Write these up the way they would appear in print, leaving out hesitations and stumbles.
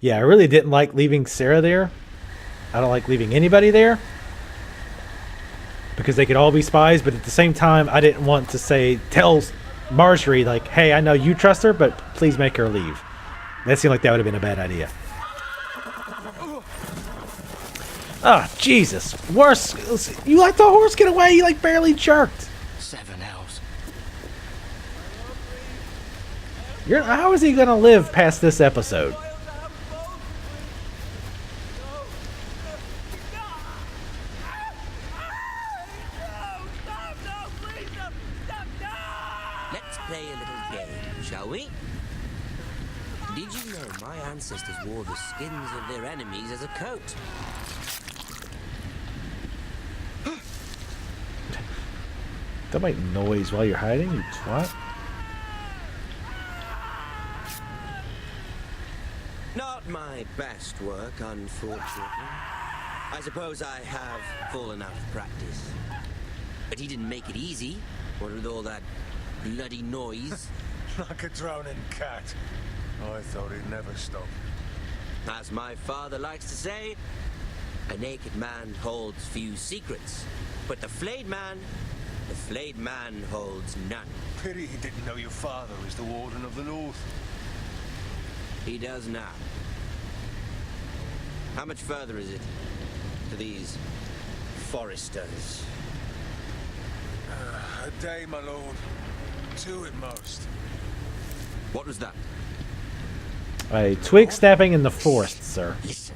Yeah, I really didn't like leaving Sarah there. I don't like leaving anybody there. Because they could all be spies, but at the same time, I didn't want to tell Marjorie, like, hey, I know you trust her, but please make her leave. That seemed like that would have been a bad idea. Ah, oh, Jesus. Worse. You let the horse get away, you like barely jerked. 7 hours. How is he going to live past this episode? Play a little game, shall we? Did you know my ancestors wore the skins of their enemies as a coat? Don't make noise while you're hiding, you twat. Not my best work, unfortunately. I suppose I have fallen out of practice. But he didn't make it easy. What with all that bloody noise? Like a drowning cat. I thought he'd never stop. As my father likes to say, a naked man holds few secrets, but the flayed man holds none. Pity he didn't know your father is the Warden of the North. He does now. How much further is it to these Forresters? A day, my lord. 2 at most. What was that? A twig snapping in the forest, sir. Listen.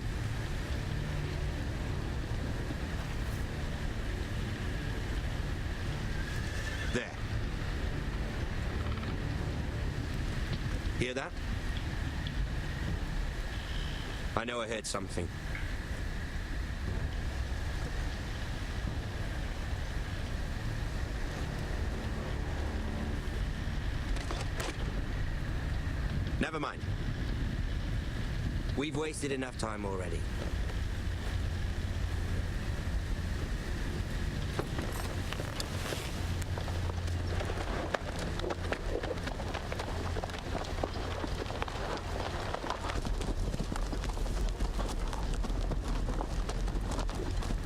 There. Hear that? I know I heard something. Never mind. We've wasted enough time already.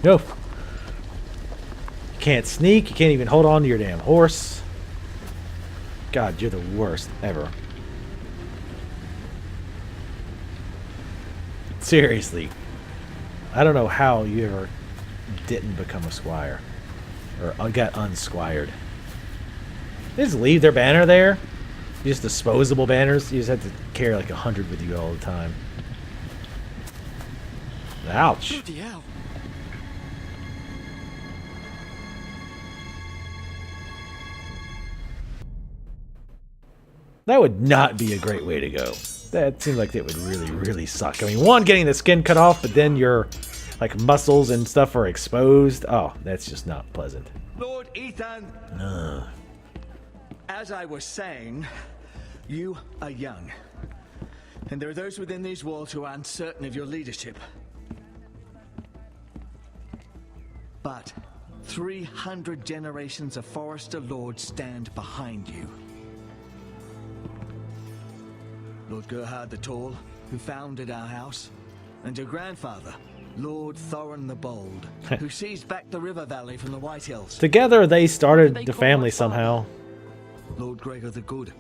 No. You can't sneak. You can't even hold on to your damn horse. God, you're the worst ever. Seriously. I don't know how you ever didn't become a squire. Or got unsquired. They just leave their banner there. Just disposable banners. You just have to carry like 100 with you all the time. Ouch. Bloody hell. That would not be a great way to go. That seems like it would really, really suck. I mean, one, getting the skin cut off, but then your like muscles and stuff are exposed. Oh, that's just not pleasant. Lord Ethan, as I was saying, you are young. And there are those within these walls who are uncertain of your leadership. But 300 generations of Forrester lords stand behind you. Lord Gerhard the Tall, who founded our house, and your grandfather, Lord Thorin the Bold, who seized back the river valley from the White Hills. Together they started the family somehow. Lord Gregor the Good.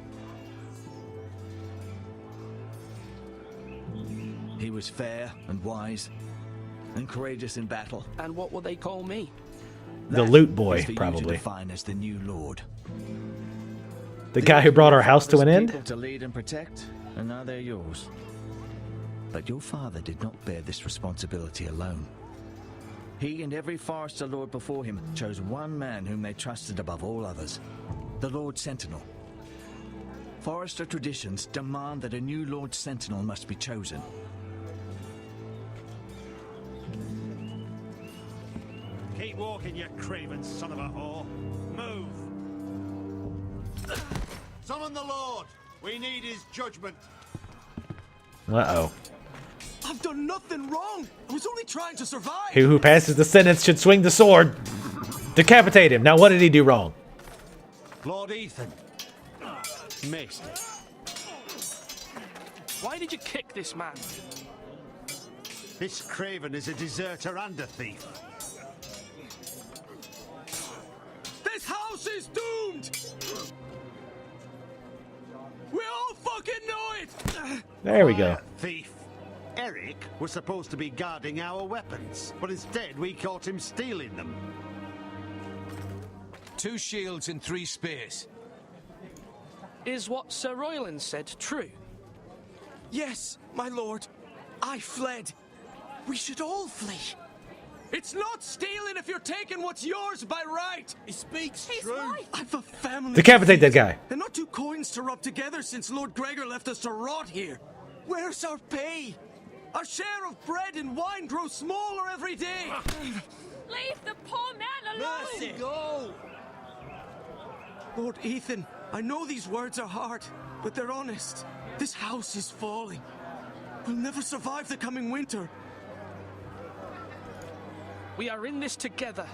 He was fair and wise and courageous in battle. And what will they call me? The loot boy, is for you to probably. define as the new lord. The guy who brought our house to an end? People to lead and protect, and now they're yours. But your father did not bear this responsibility alone. He and every Forrester lord before him chose one man whom they trusted above all others, the Lord Sentinel. Forrester traditions demand that a new Lord Sentinel must be chosen. Keep walking, you craven son of a whore. Move! Summon the Lord! We need his judgment. Uh-oh. I've done nothing wrong. I was only trying to survive. He who passes the sentence should swing the sword. Decapitate him. Now what did he do wrong? Lord Ethan. Missed. Why did you kick this man? This craven is a deserter and a thief. This house is doomed! We all fucking know it! There we go. Thief. Eric was supposed to be guarding our weapons, but instead we caught him stealing them. 2 shields and 3 spears. Is what Sir Royland said true? Yes, my lord. I fled. We should all flee. It's not stealing if you're taking what's yours by right. He speaks true. I've a family. Decapitate that guy. And not 2 coins to rub together since Lord Gregor left us to rot here. Where's our pay? Our share of bread and wine grows smaller every day. Leave the poor man alone! Mercy, go! Lord Ethan, I know these words are hard, but they're honest. This house is falling. We'll never survive the coming winter. We are in this together.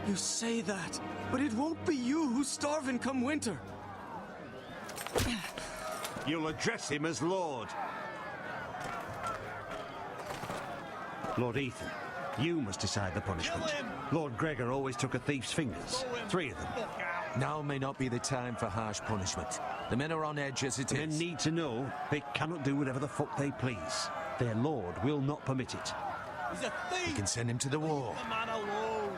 You say that, but it won't be you who's starving come winter. You'll address him as Lord. Lord Ethan, you must decide the punishment. Lord Gregor always took a thief's fingers. 3 of them. Now may not be the time for harsh punishment. The men are on edge as it The men is. need to know they cannot do whatever the fuck they please. Their lord will not permit it. He's a thief! We can send him to the war. The man alone.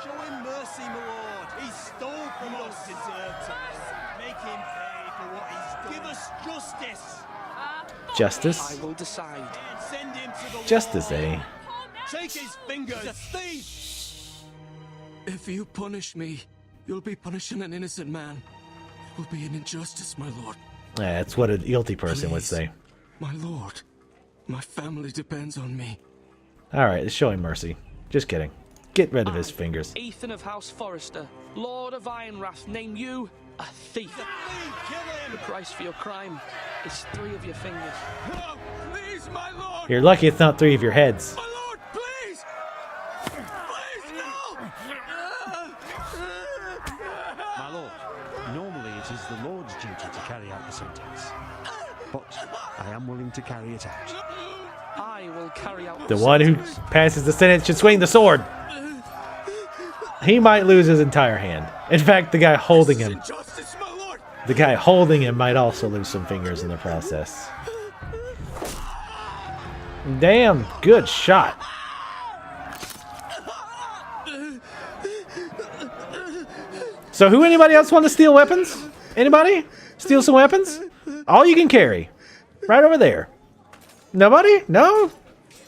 Show him mercy, my lord. He stole from us. Deserved it. Make him pay for what he's done. Give us justice. Justice? I will decide. Send him to the Justice, war. eh? Take his fingers. He's a thief. If you punish me, you'll be punishing an innocent man. It will be an injustice, my lord. That's what a guilty person would Please. say. My lord, my family depends on me. Alright, let's show him mercy. Just kidding. Get rid of his fingers. Ethan of House Forrester, Lord of Ironwrath, name you a thief. Kill him. The price for your crime is 3 of your fingers. No, please, my lord! You're lucky it's not 3 of your heads. My lord, please! Please, no! My lord, normally it is the Lord's duty to carry out the sentence. But I am willing to carry it out. I will carry out The one who passes the sentence should swing the sword. He might lose his entire hand. In fact, the guy holding him, Injustice, my lord! might also lose some fingers in the process. Damn, good shot. So who, anybody else want to steal weapons? Anybody? Steal some weapons? All you can carry. Right over there. Nobody? No?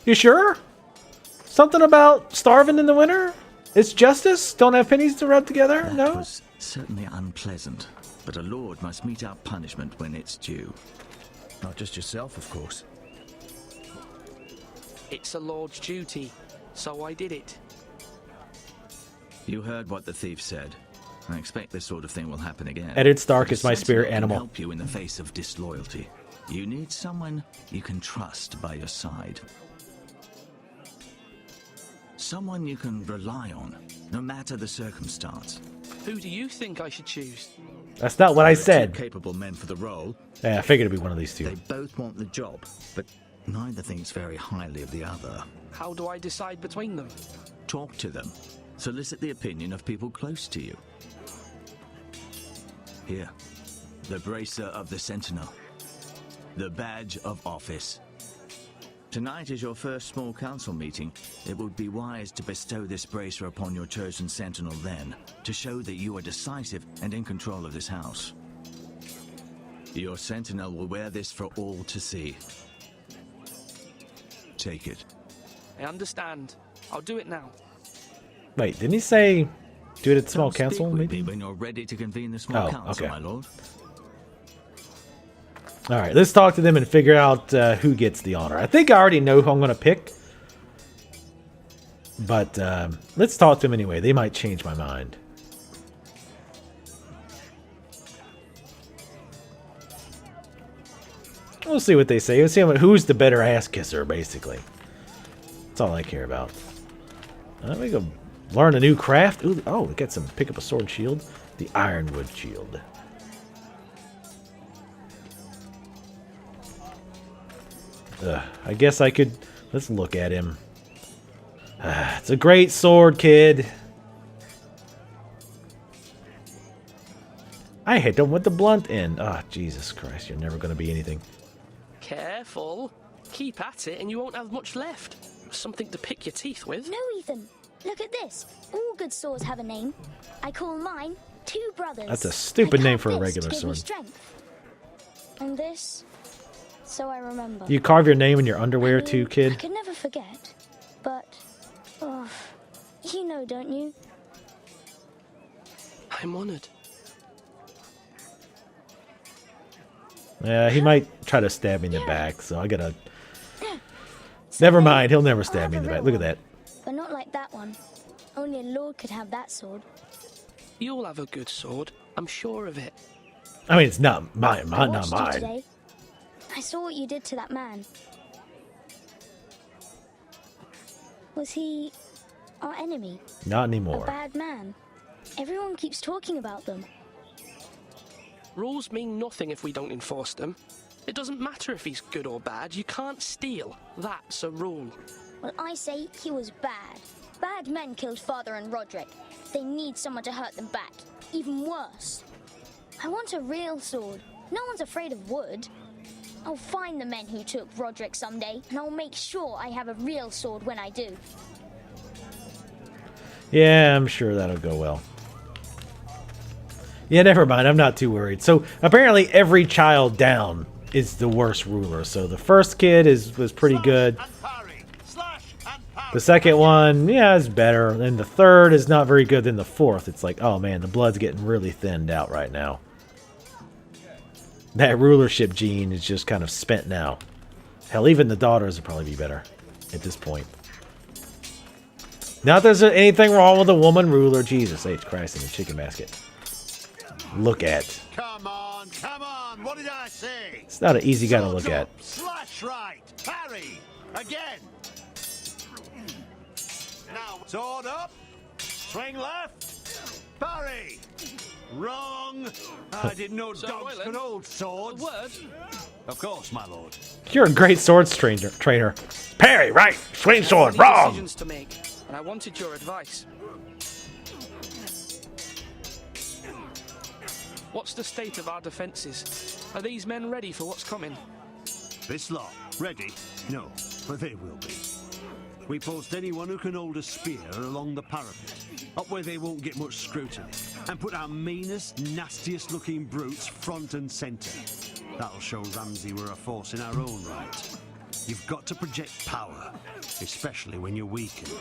You sure? Something about starving in the winter? It's justice? Don't have pennies to rub together? That No? was certainly unpleasant, but a lord must mete out punishment when it's due. Not just yourself, of course. It's a lord's duty, so I did it. You heard what the thief said. I expect this sort of thing will happen again. Eddard Stark But a is my sentinel spirit can animal. help you in the face of disloyalty. You need someone you can trust by your side. Someone you can rely on, no matter the circumstance. Who do you think I should choose? That's not what I There are said. 2 capable men for the role. Yeah, I figured it'd be one of these They 2. both want the job, but neither thinks very highly of the other. How do I decide between them? Talk to them. Solicit the opinion of people close to you. Here, the bracer of the Sentinel. The badge of office. Tonight is your first small council meeting. It would be wise to bestow this bracer upon your chosen Sentinel then, to show that you are decisive and in control of this house. Your Sentinel will wear this for all to see. Take it. I understand. I'll do it now. Wait, didn't he say do it at small Come council speak with me meeting? when you're ready to convene the small Oh, council, okay. my lord. Alright, let's talk to them and figure out who gets the honor. I think I already know who I'm going to pick. But let's talk to them anyway. They might change my mind. We'll see what they say. Let's see who's the better ass kisser, basically. That's all I care about. We go learn a new craft. Ooh, oh, we got some. Pick up a sword shield. The ironwood shield. I guess I could Let's look at him. It's a great sword, kid. I hit him with the blunt end. Oh, Jesus Christ. You're never going to be anything. Careful. Keep at it and you won't have much left. Something to pick your teeth with. No, Ethan. Look at this. All good swords have a name. I call mine Two Brothers. That's a stupid I name carved for a this regular to give me sword. strength. And this, so I remember. You carve your name in your underwear I mean, too, kid? I could never forget. But, oh, you know, don't you? I'm honored. Yeah, he might try to stab me in the back, so I gotta... Never mind, he'll never stab me in the back. Look at that. But not like that one. Only a lord could have that sword. You'll have a good sword. I'm sure of it. I mean, it's not mine, I not watched you mine. today. I saw what you did to that man. Was he our enemy? Not A anymore. bad man? Everyone keeps talking about them. Rules mean nothing if we don't enforce them. It doesn't matter if he's good or bad. You can't steal. That's a rule. Well, I say he was bad. Bad men killed Father and Roderick. They need someone to hurt them back. Even worse. I want a real sword. No one's afraid of wood. I'll find the men who took Roderick someday, and I'll make sure I have a real sword when I do. Yeah, I'm sure that'll go well. Yeah, never mind. I'm not too worried. So apparently every child down is the worst ruler. So the first kid was pretty good. The second one, yeah, is better. Then the third is not very good. Then the fourth, it's like, oh man, the blood's getting really thinned out right now. That rulership gene is just kind of spent now. Hell, even the daughters would probably be better at this point. Not that there's anything wrong with a woman ruler. Jesus H. Christ in the chicken basket. Look at. Come on, what did I say? It's not an easy guy to look Sword at. up, slash right, parry, again. Now, sword up, swing left, parry. Wrong. I didn't know So, dogs Royland, could hold swords. A word? Of course, my lord. You're a great swords trainer. Parry, right. Swing sword, Many wrong. decisions to make, and I wanted your advice. What's the state of our defences? Are these men ready for what's coming? This lot, ready? No, but they will be. We post anyone who can hold a spear along the parapet, up where they won't get much scrutiny, and put our meanest, nastiest looking brutes front and centre. That'll show Ramsay we're a force in our own right. You've got to project power, especially when you're weakened.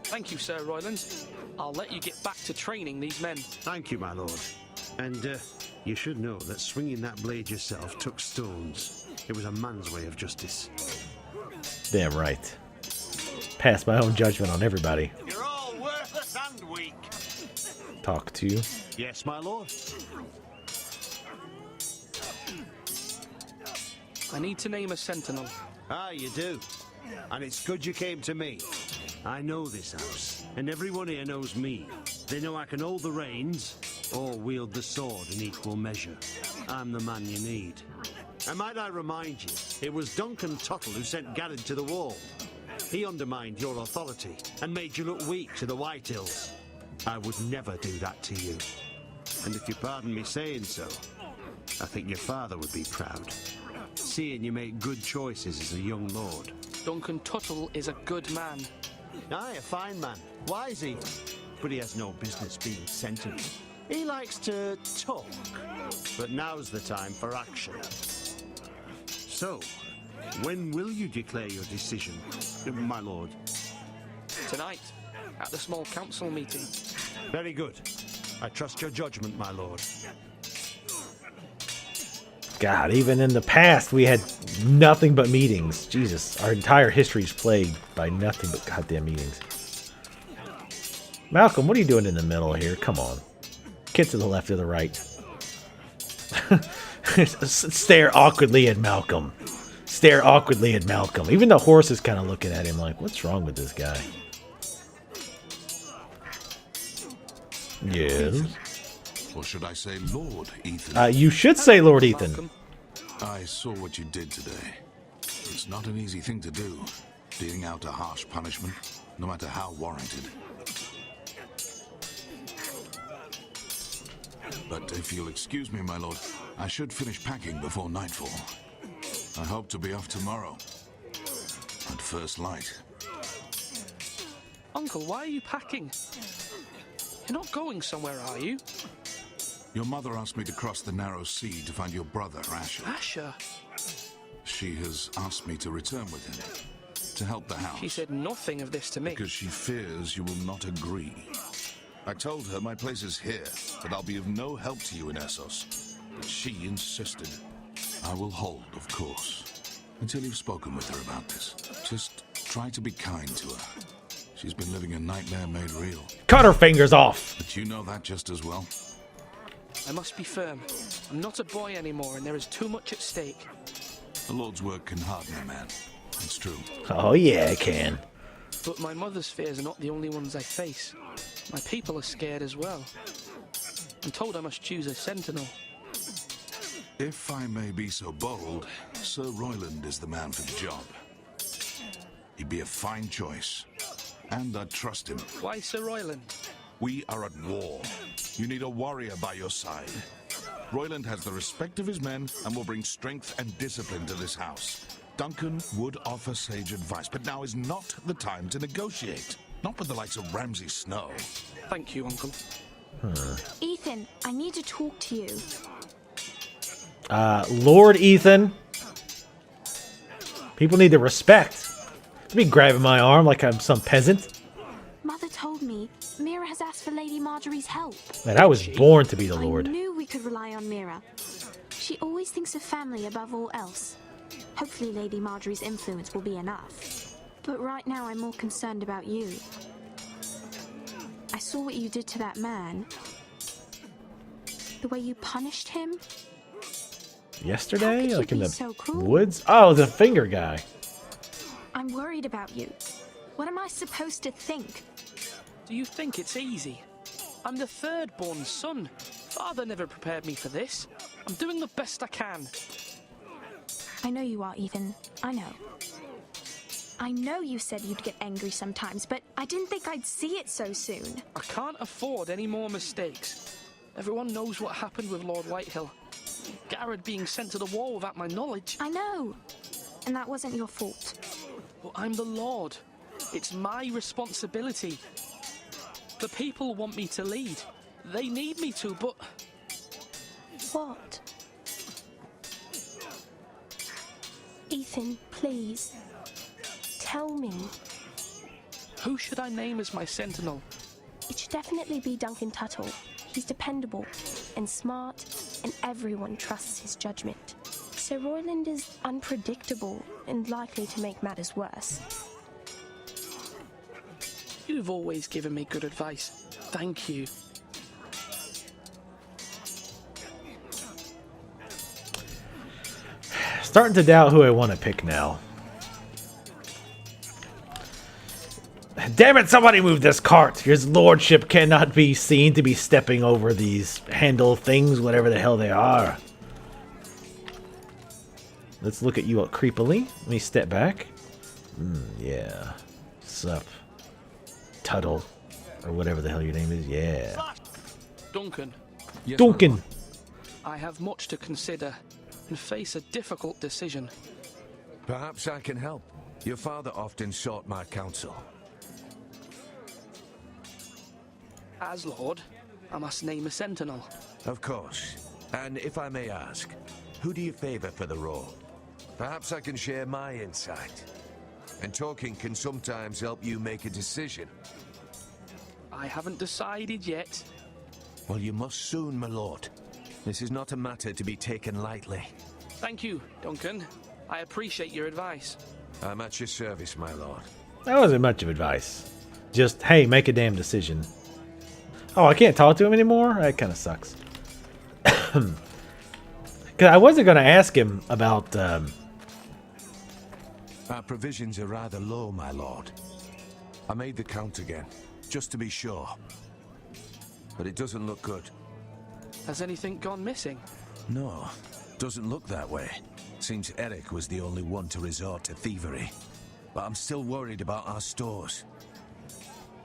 Thank you, Sir Royland. I'll let you get back to training these men. Thank you, my lord. And you should know that swinging that blade yourself took stones. It was a man's way of justice. Damn right. Pass my own judgment on everybody. You're all worthless and weak. Talk to you. Yes, my lord. I need to name a sentinel. Ah, you do. And it's good you came to me. I know this house, and everyone here knows me. They know I can hold the reins or wield the sword in equal measure. I'm the man you need. And might I remind you, it was Duncan Tuttle who sent Garrett to the wall. He undermined your authority and made you look weak to the White Hills. I would never do that to you. And if you pardon me saying so, I think your father would be proud, seeing you make good choices as a young lord. Duncan Tuttle is a good man. Aye, a fine man. Wise even. But he has no business being sentenced. He likes to talk. But now's the time for action. So, when will you declare your decision, my lord? Tonight, at the small council meeting. Very good. I trust your judgment, my lord. God, even in the past, we had nothing but meetings. Jesus, our entire history is plagued by nothing but goddamn meetings. Malcolm, what are you doing in the middle here? Come on. Get to the left or the right. Stare awkwardly at Malcolm. Stare awkwardly at Malcolm. Even the horse is kind of looking at him like, what's wrong with this guy? Yes. Or should I say Lord Ethan? You should say Lord Ethan. Malcolm. I saw what you did today. It's not an easy thing to do. dealing out a harsh punishment, no matter how warranted. But if you'll excuse me, my lord, I should finish packing before nightfall. I hope to be off tomorrow. At first light. Uncle, why are you packing? You're not going somewhere, are you? Your mother asked me to cross the narrow sea to find your brother, Asher. Asher? She has asked me to return with him, to help the house. She said nothing of this to me. Because she fears you will not agree. I told her my place is here, that I'll be of no help to you in Essos. But she insisted. I will hold, of course, until you've spoken with her about this. Just try to be kind to her. She's been living a nightmare made real. Cut her fingers off! But you know that just as well. I must be firm. I'm not a boy anymore, and there is too much at stake. The Lord's work can harden a man. It's true. Oh yeah, it can. But my mother's fears are not the only ones I face. My people are scared as well. I'm told I must choose a sentinel. If I may be so bold, Sir Royland is the man for the job. He'd be a fine choice. And I'd trust him. Why Sir Royland? We are at war. You need a warrior by your side. Royland has the respect of his men and will bring strength and discipline to this house. Duncan would offer sage advice, but now is not the time to negotiate. Not with the likes of Ramsay Snow. Thank you, Uncle. Ethan, I need to talk to you. Lord Ethan. People need to respect. To be grabbing my arm like I'm some peasant. Mother told me Mira has asked for Lady Marjorie's help. Man, I was born to be the Lord. I knew we could rely on Mira. She always thinks of family above all else. Hopefully Lady Marjorie's influence will be enough. But right now I'm more concerned about you. I saw what you did to that man. The way you punished him. Yesterday? Like in the so cruel? woods? Oh, the finger guy. I'm worried about you. What am I supposed to think? Do you think it's easy? I'm the third-born son. Father never prepared me for this. I'm doing the best I can. I know you are, Ethan. I know. I know you said you'd get angry sometimes, but I didn't think I'd see it so soon. I can't afford any more mistakes. Everyone knows what happened with Lord Whitehill. Garrett being sent to the war without my knowledge. I know. And that wasn't your fault. Well, I'm the Lord. It's my responsibility. The people want me to lead. They need me to, but... What? Ethan, please. Tell me. Who should I name as my sentinel? It should definitely be Duncan Tuttle. He's dependable and smart, and everyone trusts his judgment. Sir Royland is unpredictable and likely to make matters worse. You've always given me good advice. Thank you. Starting to doubt who I want to pick now. Damn it, somebody move this cart! His lordship cannot be seen to be stepping over these handle things, whatever the hell they are. Let's look at you creepily. Let me step back. Yeah. Sup. Tuttle. Or whatever the hell your name is. Yeah. Duncan. Yes, Duncan! I have much to consider and face a difficult decision. Perhaps I can help. Your father often sought my counsel. As Lord, I must name a sentinel. Of course. And if I may ask, who do you favor for the role? Perhaps I can share my insight. And talking can sometimes help you make a decision. I haven't decided yet. Well, you must soon, my lord. This is not a matter to be taken lightly. Thank you, Duncan. I appreciate your advice. I'm at your service, my lord. That wasn't much of advice. Just, hey, make a damn decision. Oh, I can't talk to him anymore? That kind of sucks. Because I wasn't going to ask him about... Our provisions are rather low, my lord. I made the count again, just to be sure. But it doesn't look good. Has anything gone missing? No, doesn't look that way. Seems Eric was the only one to resort to thievery. but I'm still worried about our stores.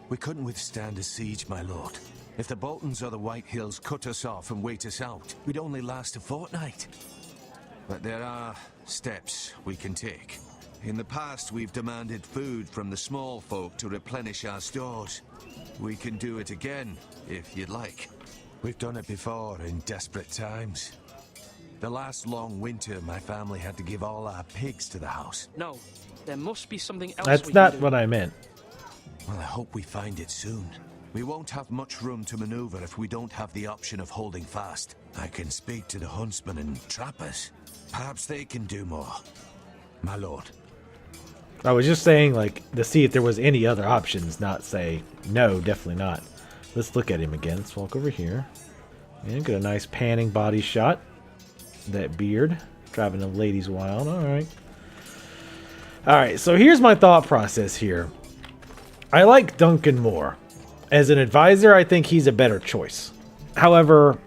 We couldn't withstand a siege, my lord. If the Boltons or the White Hills cut us off and wait us out, we'd only last a fortnight. But there are steps we can take. In the past, we've demanded food from the small folk to replenish our stores. We can do it again, if you'd like. We've done it before in desperate times. The last long winter, my family had to give all our pigs to the house. No, there must be something else. That's not what I meant. Well, I hope we find it soon. We won't have much room to maneuver if we don't have the option of holding fast. I can speak to the huntsmen and trappers. Perhaps they can do more. My lord. I was just saying, like, to see if there was any other options, not say, no, definitely not. Let's look at him again. Let's walk over here. And get a nice panning body shot. That beard. Driving the ladies wild. Alright. Alright, so here's my thought process here. I like Duncan more. As an advisor, I think he's a better choice. However,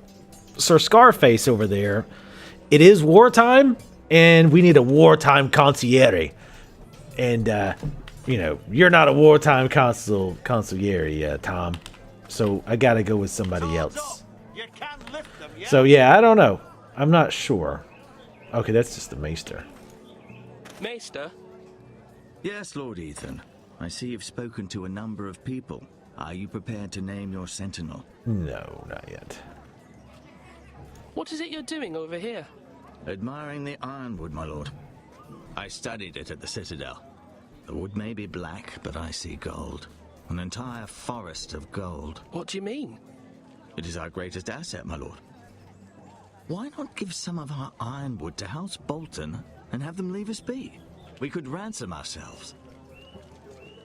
Sir Scarface over there, it is wartime, and we need a wartime concierge. And, you know, you're not a wartime consigliere, Tom. So I gotta go with somebody else. So yeah, I don't know. I'm not sure. Okay, that's just the maester. Maester? Yes, Lord Ethan. I see you've spoken to a number of people. Are you prepared to name your sentinel? No, not yet. What is it you're doing over here? Admiring the ironwood, my lord. I studied it at the Citadel. The wood may be black, but I see gold. An entire forest of gold. What do you mean? It is our greatest asset, my lord. Why not give some of our ironwood to House Bolton and have them leave us be? We could ransom ourselves.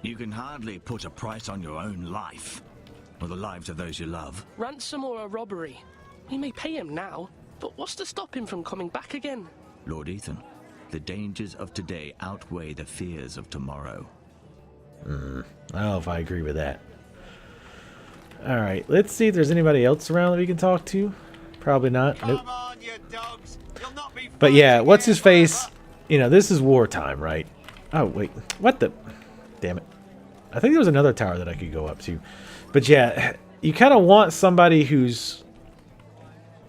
You can hardly put a price on your own life, or the lives of those you love. Ransom or a robbery? We may pay him now, but what's to stop him from coming back again? Lord Ethan, the dangers of today outweigh the fears of tomorrow. I don't know if I agree with that. Alright, let's see if there's anybody else around that we can talk to. Probably not. Nope. But yeah, what's his face? You know, this is wartime, right? Oh, wait. What the? Damn it. I think there was another tower that I could go up to. But yeah, you kind of want somebody who's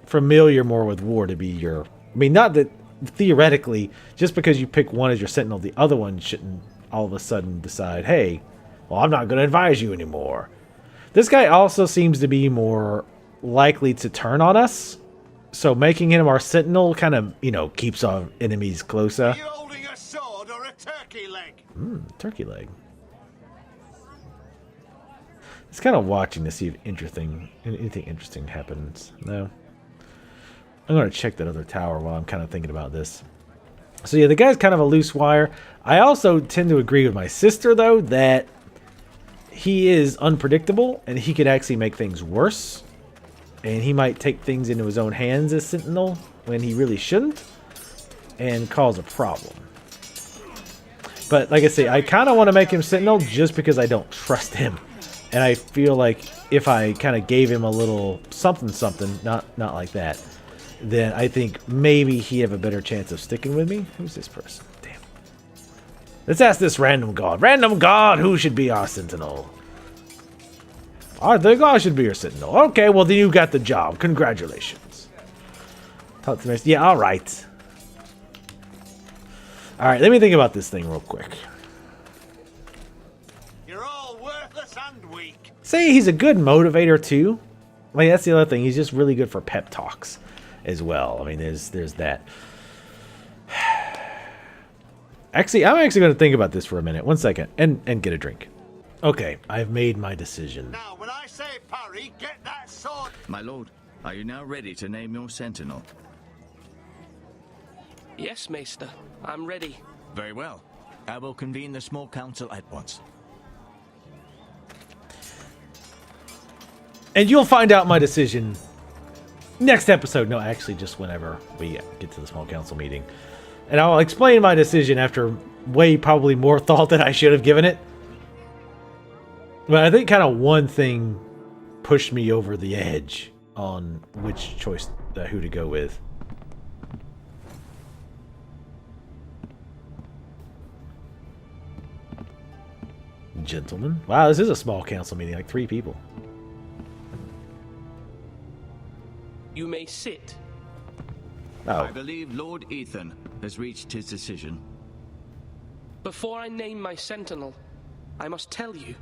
familiar more with war to be your... I mean, not that theoretically, just because you pick one as your sentinel, the other one shouldn't all of a sudden decide, hey, well, I'm not going to advise you anymore. This guy also seems to be more likely to turn on us. So making him our sentinel kind of, you know, keeps our enemies closer. Are you holding a sword or a turkey leg? Turkey leg. It's kind of watching to see if anything interesting happens. No. I'm going to check that other tower while I'm kind of thinking about this. So yeah, the guy's kind of a loose wire. I also tend to agree with my sister, though, that he is unpredictable and he could actually make things worse. And he might take things into his own hands as Sentinel when he really shouldn't and cause a problem. But like I say, I kind of want to make him Sentinel just because I don't trust him. And I feel like if I kind of gave him a little something, not like that, then I think maybe he'd have a better chance of sticking with me. Who's this person? Damn. Let's ask this random god. Random god, who should be our Sentinel? I think I should be your Sentinel. Okay, well then you got the job. Congratulations. Talk to me. Yeah, alright. Alright, let me think about this thing real quick. You're all worthless and weak. Say he's a good motivator too. Like that's the other thing. He's just really good for pep talks as well. I mean, there's that. Actually, I'm actually going to think about this for a minute. 1 second. And get a drink. Okay, I've made my decision. Now, when I say parry, get that sword. My lord, are you now ready to name your sentinel? Yes, Maester. I'm ready. Very well. I will convene the small council at once. And you'll find out my decision next episode. No, actually, just whenever we get to the small council meeting. And I'll explain my decision after way probably more thought than I should have given it. But I think kind of one thing pushed me over the edge on which choice, who to go with. gentlemen. Wow, this is a small council meeting, like 3 people. You may sit. Oh. I believe Lord Ethan has reached his decision. Before I name my sentinel, I must tell you.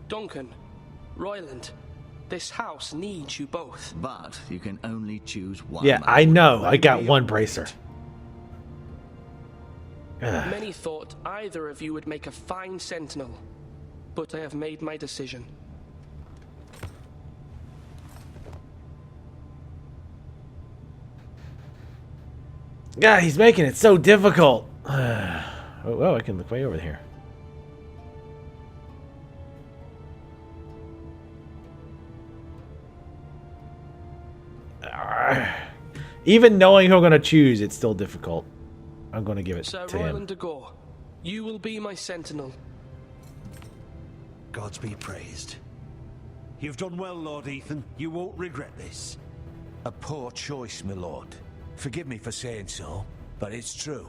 Duncan, Royland, this house needs you both. But you can only choose one. Yeah, I know. I got one bracer. Many thought either of you would make a fine sentinel, but I have made my decision. God, he's making it so difficult. Oh, I can look way over here. Even knowing who I'm going to choose, it's still difficult. I'm going to give it Sir to Royland him. de Gore, you will be my sentinel. Gods be praised. You've done well, Lord Ethan. You won't regret this. A poor choice, my lord. Forgive me for saying so, but it's true.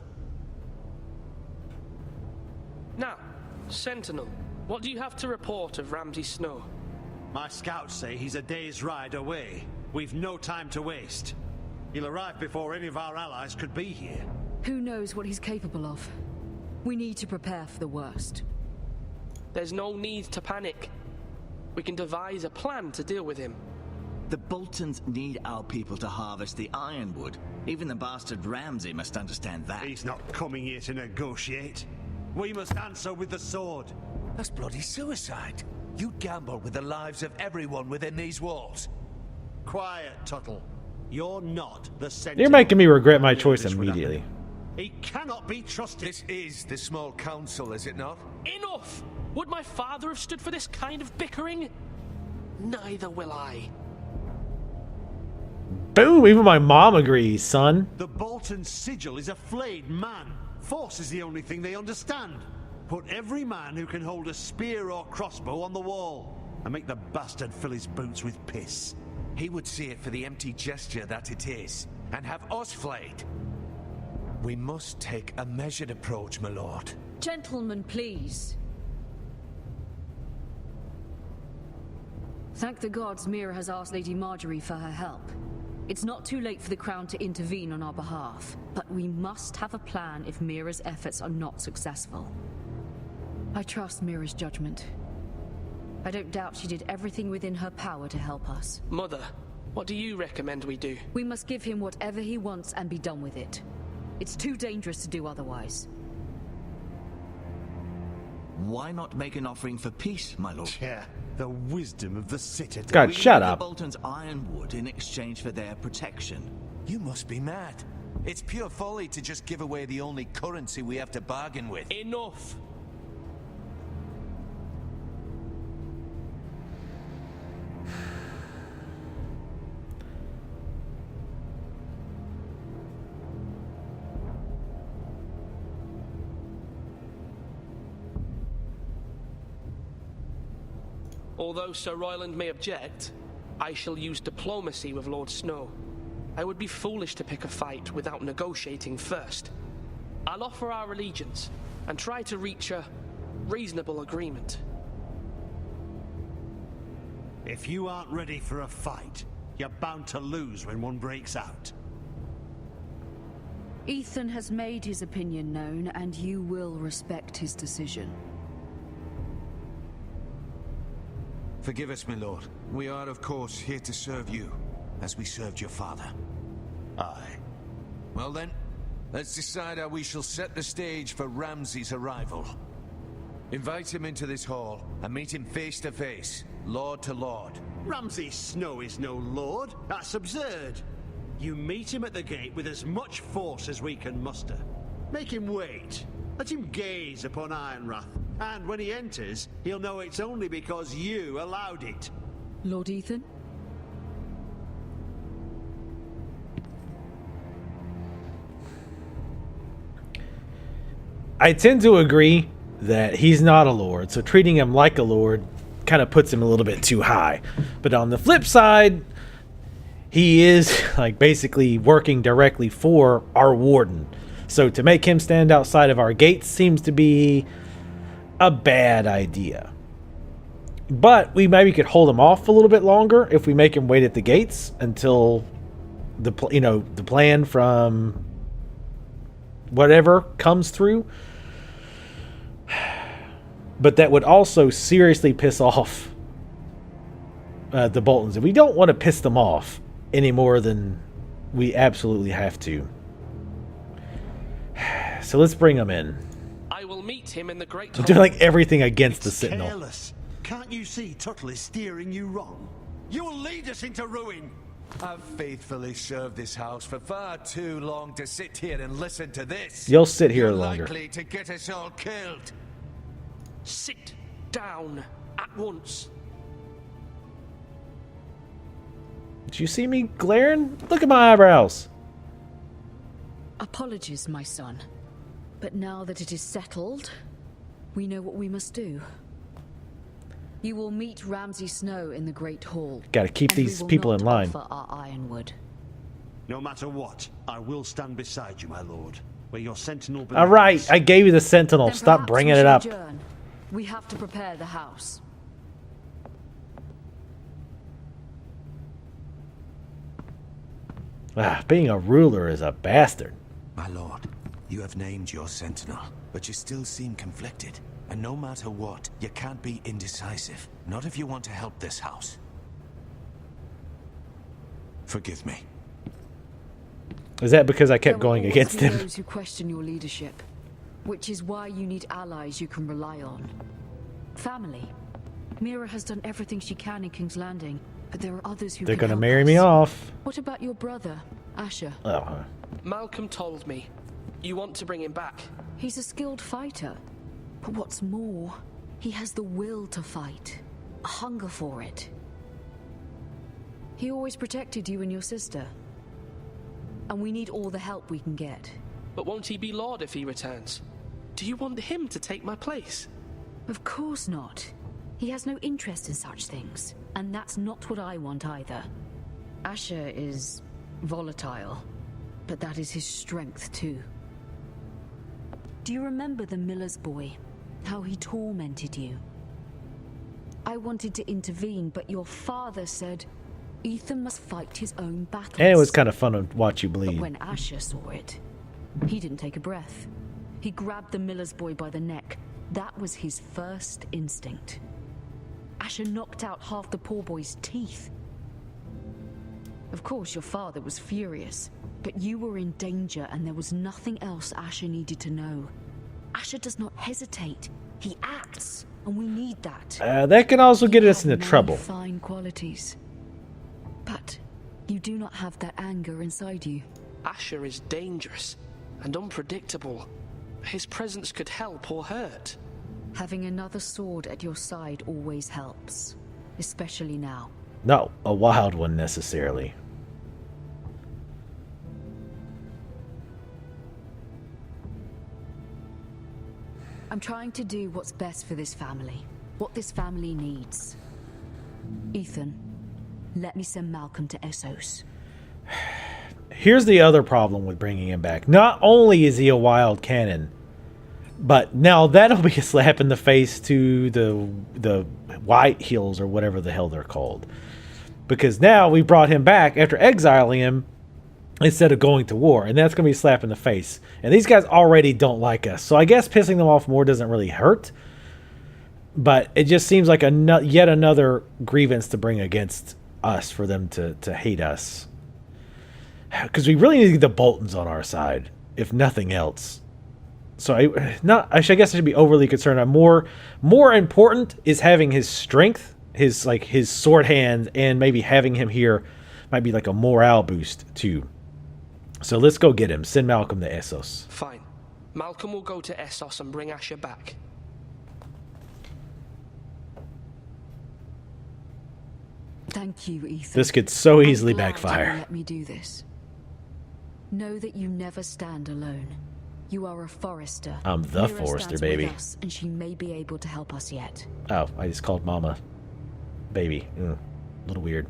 Now, Sentinel, what do you have to report of Ramsay Snow? My scouts say he's a day's ride away. We've no time to waste. He'll arrive before any of our allies could be here. Who knows what he's capable of? We need to prepare for the worst. There's no need to panic. We can devise a plan to deal with him. The Boltons need our people to harvest the ironwood. Even the bastard Ramsay must understand that. He's not coming here to negotiate. We must answer with the sword. That's bloody suicide. You'd gamble with the lives of everyone within these walls. Quiet, Tuttle. You're not the sentinel. You're making me regret my choice immediately. He cannot be trusted. This is the small council, is it not? Enough! Would my father have stood for this kind of bickering? Neither will I. Boom! Even my mom agrees, son. The Bolton sigil is a flayed man. Force is the only thing they understand. Put every man who can hold a spear or crossbow on the wall, and make the bastard fill his boots with piss. He would see it for the empty gesture that it is, and have us flayed. We must take a measured approach, my lord. Gentlemen, please. Thank the gods Mira has asked Lady Marjorie for her help. It's not too late for the Crown to intervene on our behalf, but we must have a plan if Mira's efforts are not successful. I trust Mira's judgment. I don't doubt she did everything within her power to help us. Mother, what do you recommend we do? We must give him whatever he wants and be done with it. It's too dangerous to do otherwise. Why not make an offering for peace, my lord? Yeah, the wisdom of the Citadel. God, shut up. The Boltons' ironwood in exchange for their protection. You must be mad. It's pure folly to just give away the only currency we have to bargain with. Enough! Although Sir Royland may object, I shall use diplomacy with Lord Snow. I would be foolish to pick a fight without negotiating first. I'll offer our allegiance and try to reach a reasonable agreement. If you aren't ready for a fight, you're bound to lose when one breaks out. Ethan has made his opinion known, and you will respect his decision. Forgive us, my lord. We are, of course, here to serve you, as we served your father. Aye. Well then, let's decide how we shall set the stage for Ramsay's arrival. Invite him into this hall, and meet him face to face, lord to lord. Ramsay Snow is no lord. That's absurd. You meet him at the gate with as much force as we can muster. Make him wait. Let him gaze upon Ironrath. And when he enters, he'll know it's only because you allowed it. Lord Ethan? I tend to agree that he's not a lord, so treating him like a lord kind of puts him a little bit too high. But on the flip side, he is like basically working directly for our warden. So to make him stand outside of our gates seems to be a bad idea. But we maybe could hold him off a little bit longer if we make him wait at the gates until the plan from whatever comes through. But that would also seriously piss off the Boltons. And we don't want to piss them off any more than we absolutely have to. So let's bring them in. I will meet him in the great I'm doing like everything against the Sentinel. Careless. Can't you see Tuttle is steering you wrong? You will lead us into ruin. I've faithfully served this house for far too long to sit here and listen to this. You'll sit here You're longer. Likely to get us all killed. Sit down at once. Did you see me glaring? Look at my eyebrows. Apologies, my son. But now that it is settled, we know what we must do. You will meet Ramsay Snow in the Great Hall. Gotta keep these people in line. For our ironwood. No matter what, I will stand beside you, my lord. Where your sentinel belongs. All right, I gave you the Sentinel. Then Stop perhaps bringing we it should up. adjourn. We have to prepare the house. Being a ruler is a bastard. My lord, you have named your sentinel, but you still seem conflicted. And no matter what, you can't be indecisive. Not if you want to help this house. Forgive me. Is that because I kept There will going always against be him? those who question your leadership, which is why you need allies you can rely on. Family. Mira has done everything she can in King's Landing, but there are others who They're can gonna help marry us. me off. What about your brother, Asher? Oh. Malcolm told me. You want to bring him back? He's a skilled fighter. But what's more, he has the will to fight. A hunger for it. He always protected you and your sister. And we need all the help we can get. But won't he be Lord if he returns? Do you want him to take my place? Of course not. He has no interest in such things. And that's not what I want either. Asher is volatile. But that is his strength too. Do you remember the miller's boy? How he tormented you? I wanted to intervene, but your father said Ethan must fight his own battles. And it was kind of fun to watch you bleed. But when Asher saw it, he didn't take a breath. He grabbed the miller's boy by the neck. That was his first instinct. Asher knocked out half the poor boy's teeth. Of course, your father was furious, but you were in danger and there was nothing else Asher needed to know. Asher does not hesitate. He acts, and we need that. That can also get us into trouble. Fine qualities. But you do not have that anger inside you. Asher is dangerous and unpredictable. His presence could help or hurt. Having another sword at your side always helps, especially now. Not a wild one necessarily. I'm trying to do what's best for this family. What this family needs. Ethan, let me send Malcolm to Essos. Here's the other problem with bringing him back. Not only is he a wild cannon, but now that'll be a slap in the face to the White Hills or whatever the hell they're called. Because now we brought him back after exiling him instead of going to war. And that's going to be a slap in the face. And these guys already don't like us. So I guess pissing them off more doesn't really hurt. But it just seems like yet another grievance to bring against us for them to hate us. Because we really need the Boltons on our side, if nothing else. So I guess I should be overly concerned. More important is having his strength, his sword hand, and maybe having him here might be like a morale boost too. So let's go get him. Send Malcolm to Essos. Fine. Malcolm will go to Essos and bring Asher back. Thank you, Ethan. This could so easily I'm glad backfire. you let me do this. Know that you never stand alone. You are a Forrester. I'm the Mira Forrester, stands baby. with us, and she may be able to help us yet. Oh, I just called Mama baby. A little weird.